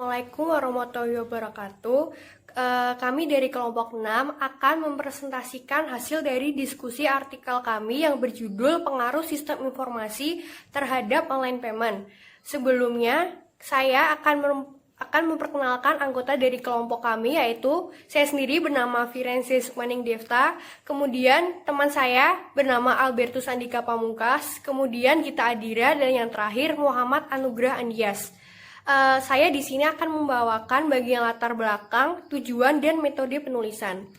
Assalamualaikum warahmatullahi wabarakatuh. Kami dari kelompok 6 akan mempresentasikan hasil dari diskusi artikel kami yang berjudul Pengaruh Sistem Informasi terhadap Online Payment. Sebelumnya, saya akan memperkenalkan anggota dari kelompok kami, yaitu saya sendiri bernama Firenze Sukmaning Devta, kemudian teman saya bernama Albertus Andika Pamungkas, kemudian Gita Adira, dan yang terakhir Muhammad Anugrah Andias. Saya di sini akan membawakan bagian latar belakang, tujuan, dan metode penulisan.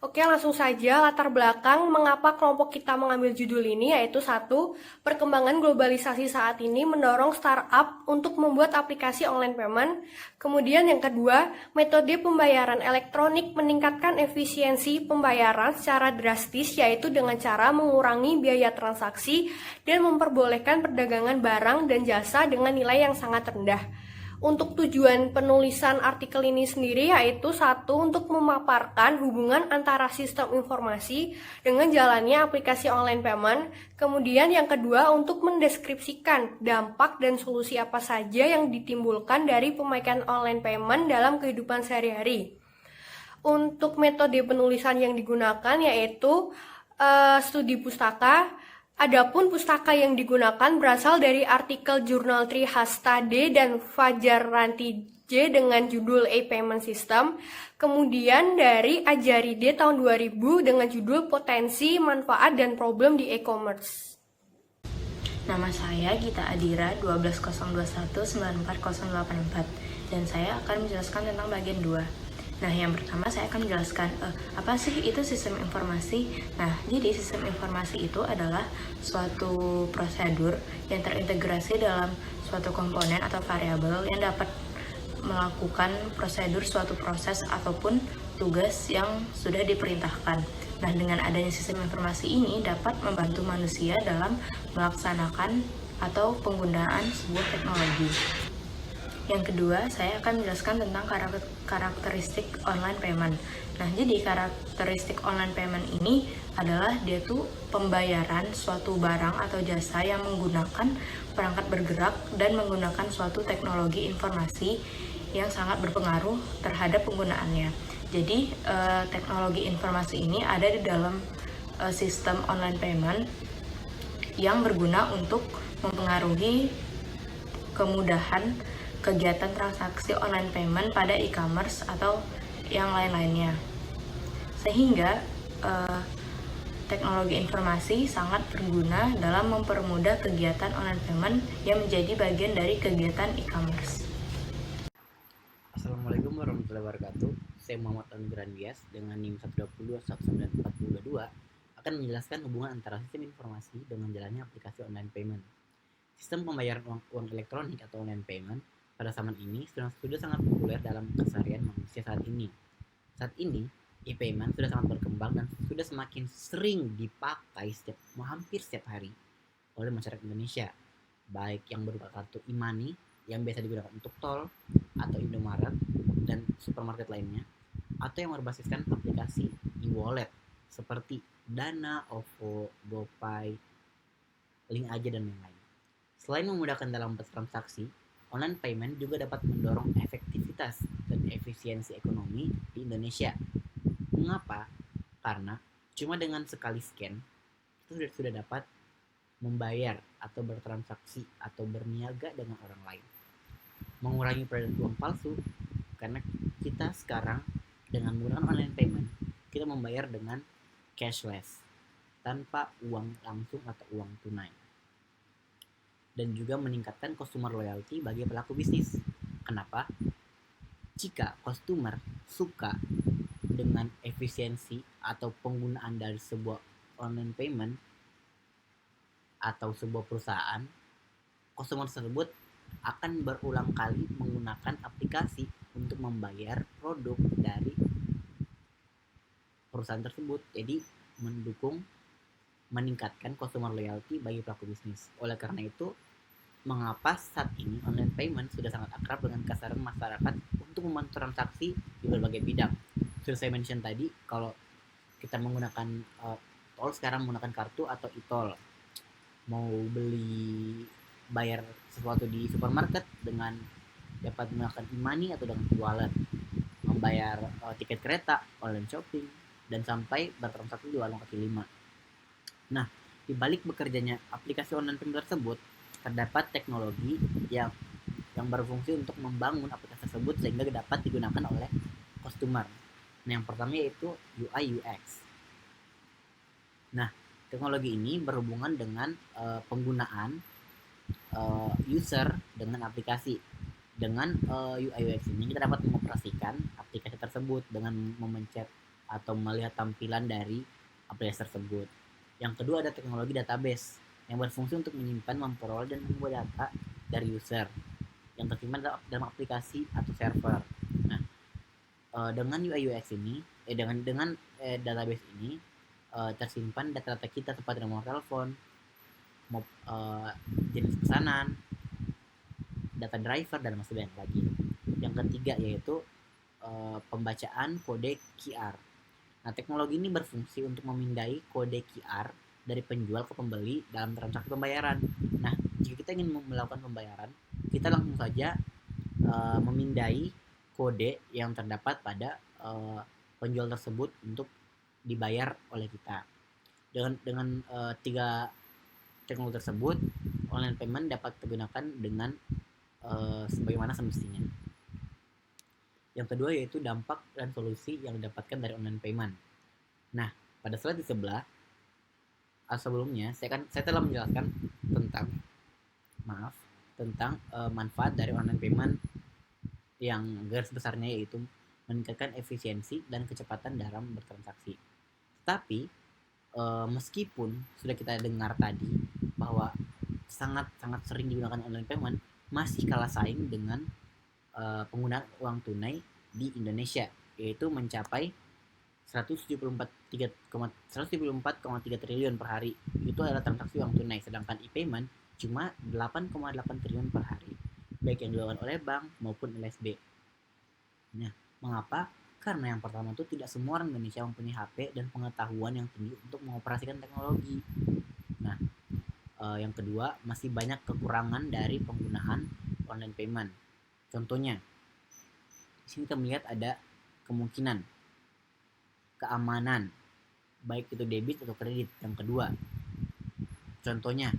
Oke, langsung saja latar belakang mengapa kelompok kita mengambil judul ini, yaitu satu, perkembangan globalisasi saat ini mendorong startup untuk membuat aplikasi online payment. Kemudian yang kedua, metode pembayaran elektronik meningkatkan efisiensi pembayaran secara drastis, yaitu dengan cara mengurangi biaya transaksi dan memperbolehkan perdagangan barang dan jasa dengan nilai yang sangat rendah. Untuk tujuan penulisan artikel ini sendiri yaitu satu, untuk memaparkan hubungan antara sistem informasi dengan jalannya aplikasi online payment. Kemudian yang kedua, untuk mendeskripsikan dampak dan solusi apa saja yang ditimbulkan dari pemakaian online payment dalam kehidupan sehari-hari. Untuk metode penulisan yang digunakan yaitu studi pustaka. Adapun pustaka yang digunakan berasal dari artikel jurnal Trihasta D dan Fajar Ranti J dengan judul E-Payment System. Kemudian dari Ajari D tahun 2000 dengan judul Potensi, Manfaat, dan Problem di E-Commerce. Nama saya Gita Adira 12021940084 dan saya akan menjelaskan tentang bagian 2. Nah, yang pertama saya akan menjelaskan apa sih itu sistem informasi. Nah, jadi sistem informasi itu adalah suatu prosedur yang terintegrasi dalam suatu komponen atau variabel yang dapat melakukan prosedur suatu proses ataupun tugas yang sudah diperintahkan. Nah, dengan adanya sistem informasi ini dapat membantu manusia dalam melaksanakan atau penggunaan sebuah teknologi. Yang kedua, saya akan menjelaskan tentang karakteristik online payment. Nah, jadi karakteristik online payment ini adalah dia tuh pembayaran suatu barang atau jasa yang menggunakan perangkat bergerak dan menggunakan suatu teknologi informasi yang sangat berpengaruh terhadap penggunaannya. Jadi, teknologi informasi ini ada di dalam sistem online payment yang berguna untuk mempengaruhi kemudahan kegiatan transaksi online payment pada e-commerce atau yang lain-lainnya. Sehingga teknologi informasi sangat berguna dalam mempermudah kegiatan online payment yang menjadi bagian dari kegiatan e-commerce. Assalamualaikum warahmatullahi wabarakatuh. Saya Muhammad Anugrah Andias dengan NIM 122 akan menjelaskan hubungan antara sistem informasi dengan jalannya aplikasi online payment. Sistem pembayaran uang elektronik atau online payment pada zaman ini sudah sangat populer dalam keseharian manusia saat ini. Saat ini, e-payment sudah sangat berkembang dan sudah semakin sering dipakai hampir setiap hari oleh masyarakat Indonesia, baik yang berupa kartu e-money yang biasa digunakan untuk tol atau Indomaret dan supermarket lainnya, atau yang berbasiskan aplikasi e-wallet seperti Dana, OVO, GoPay, Link Aja, dan lain-lain. Selain memudahkan dalam bertransaksi, online payment juga dapat mendorong efektivitas dan efisiensi ekonomi di Indonesia. Mengapa? Karena cuma dengan sekali scan, itu sudah dapat membayar atau bertransaksi atau berniaga dengan orang lain. Mengurangi peredaran uang palsu, karena kita sekarang dengan menggunakan online payment, kita membayar dengan cashless, tanpa uang langsung atau uang tunai. Dan juga meningkatkan customer loyalty bagi pelaku bisnis. Kenapa? Jika customer suka dengan efisiensi atau penggunaan dari sebuah online payment atau sebuah perusahaan, customer tersebut akan berulang kali menggunakan aplikasi untuk membayar produk dari perusahaan tersebut. Jadi meningkatkan customer loyalty bagi pelaku bisnis. Oleh karena itu, mengapa saat ini online payment sudah sangat akrab dengan kesadaran masyarakat untuk membantu transaksi di berbagai bidang. Sudah saya mention tadi, kalau kita menggunakan tol sekarang menggunakan kartu atau e-tol. Mau bayar sesuatu di supermarket dengan dapat menggunakan e-money atau dengan wallet, membayar tiket kereta, online shopping, dan sampai bertransaksi di warung kaki lima. Nah, di balik bekerjanya aplikasi online payment tersebut, terdapat teknologi yang berfungsi untuk membangun aplikasi tersebut sehingga dapat digunakan oleh customer. Nah, yang pertama yaitu UI UX. Nah, teknologi ini berhubungan dengan penggunaan user dengan aplikasi. Dengan UI UX ini kita dapat mengoperasikan aplikasi tersebut dengan memencet atau melihat tampilan dari aplikasi tersebut. Yang kedua ada teknologi database yang berfungsi untuk menyimpan, memperoleh, dan membuat data dari user yang tersimpan dalam aplikasi atau server. Nah, dengan UI UX ini, dengan database ini tersimpan data-data kita seperti nomor telepon, jenis pesanan, data driver, dan masih banyak lagi. Yang ketiga yaitu pembacaan kode QR. Nah, teknologi ini berfungsi untuk memindai kode QR dari penjual ke pembeli dalam transaksi pembayaran. Nah, jika kita ingin melakukan pembayaran, kita langsung saja memindai kode yang terdapat pada penjual tersebut untuk dibayar oleh kita. Dengan tiga teknologi tersebut, online payment dapat digunakan dengan sebagaimana semestinya. Yang kedua yaitu dampak dan solusi yang didapatkan dari online payment. Nah, pada slide di sebelah sebelumnya saya telah menjelaskan tentang manfaat dari online payment yang garis besarnya yaitu meningkatkan efisiensi dan kecepatan dalam bertransaksi. Tapi meskipun sudah kita dengar tadi bahwa sangat sering digunakan online payment, masih kalah saing dengan penggunaan uang tunai di Indonesia, yaitu mencapai 174,3 triliun per hari. Itu adalah transaksi uang tunai, sedangkan e-payment cuma 8,8 triliun per hari, baik yang dilakukan oleh bank maupun LSB. Nah, mengapa? Karena yang pertama itu tidak semua orang Indonesia mempunyai HP dan pengetahuan yang tinggi untuk mengoperasikan teknologi. Nah, yang kedua, masih banyak kekurangan dari penggunaan online payment. Contohnya, di sini kita melihat ada kemungkinan keamanan, baik itu debit atau kredit. Yang kedua, contohnya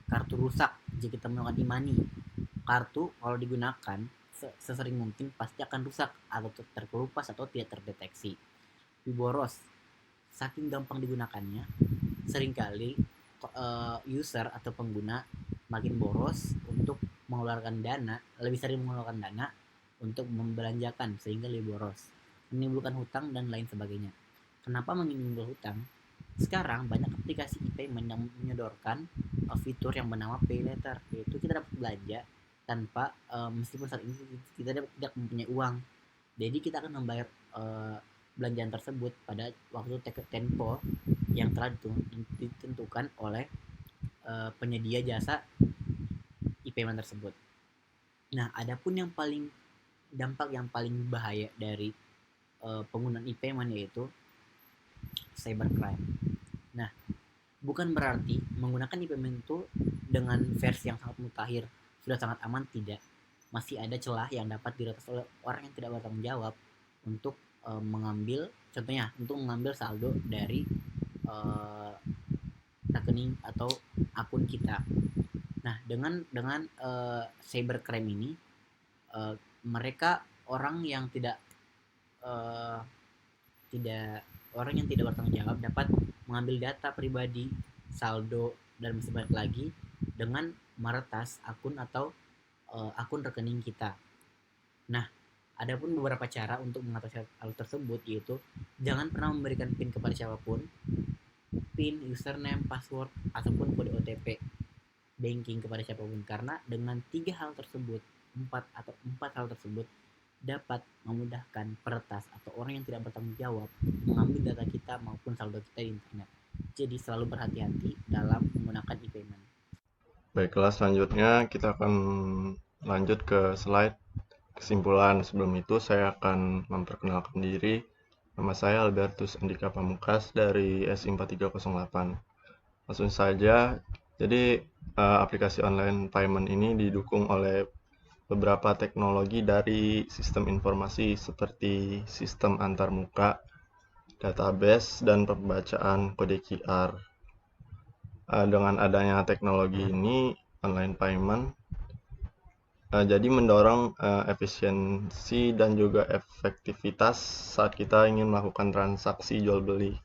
kartu rusak jika kita melakukan e-money. Kartu kalau digunakan sesering mungkin pasti akan rusak atau terkelupas atau tidak terdeteksi. Boros, saking gampang digunakannya, seringkali user atau pengguna makin boros untuk mengeluarkan dana, lebih sering mengeluarkan dana untuk membelanjakan sehingga lebih boros, menimbulkan hutang dan lain sebagainya. Kenapa menimbulkan hutang? Sekarang banyak aplikasi e-payment yang menyodorkan fitur yang bernama pay later, yaitu kita dapat belanja tanpa meskipun saat ini kita tidak mempunyai uang, jadi kita akan membayar belanjaan tersebut pada waktu tempo yang telah ditentukan oleh penyedia jasa e-payment tersebut. Nah, adapun dampak yang paling bahaya dari penggunaan e-payment yaitu cybercrime. Nah, bukan berarti menggunakan e-payment itu dengan versi yang sangat mutakhir sudah sangat aman, tidak. Masih ada celah yang dapat diretas oleh orang yang tidak bertanggung jawab untuk mengambil, contohnya untuk mengambil saldo dari rekening atau akun kita. Nah, dengan cybercrime ini, mereka orang yang tidak bertanggung jawab dapat mengambil data pribadi, saldo, dan masih banyak lagi dengan meretas akun atau akun rekening kita. Nah, ada pun beberapa cara untuk mengatasi hal tersebut, yaitu jangan pernah memberikan PIN kepada siapapun, PIN, username, password, ataupun kode OTP banking kepada siapapun, karena dengan empat hal tersebut dapat memudahkan peretas atau orang yang tidak bertanggung jawab mengambil data kita maupun saldo kita di internet. Jadi selalu berhati-hati dalam menggunakan e-payment. Baiklah, selanjutnya kita akan lanjut ke slide kesimpulan. Sebelum itu saya akan memperkenalkan diri. Nama saya Albertus Andika Pamukas dari SI4308. Langsung saja, jadi aplikasi online payment ini didukung oleh beberapa teknologi dari sistem informasi seperti sistem antarmuka, database, dan pembacaan kode QR. Dengan adanya teknologi ini, online payment jadi mendorong efisiensi dan juga efektivitas saat kita ingin melakukan transaksi jual beli.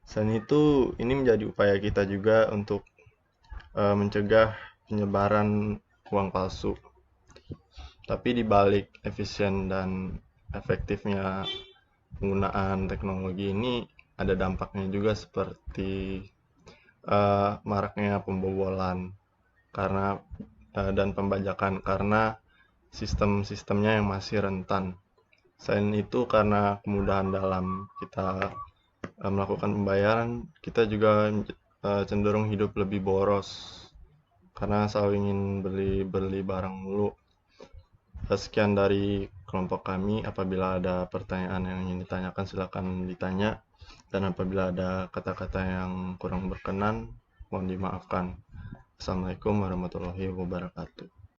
Selain itu, ini menjadi upaya kita juga untuk mencegah penyebaran uang palsu. Tapi di balik efisien dan efektifnya penggunaan teknologi ini, ada dampaknya juga seperti maraknya pembobolan dan pembajakan karena sistem-sistemnya yang masih rentan. Selain itu, karena kemudahan dalam kita melakukan pembayaran, kita juga cenderung hidup lebih boros karena selalu ingin beli barang mulu. Sekian dari kelompok kami. Apabila ada pertanyaan yang ingin ditanyakan, silakan ditanya. Dan apabila ada kata-kata yang kurang berkenan, mohon dimaafkan. Assalamualaikum warahmatullahi wabarakatuh.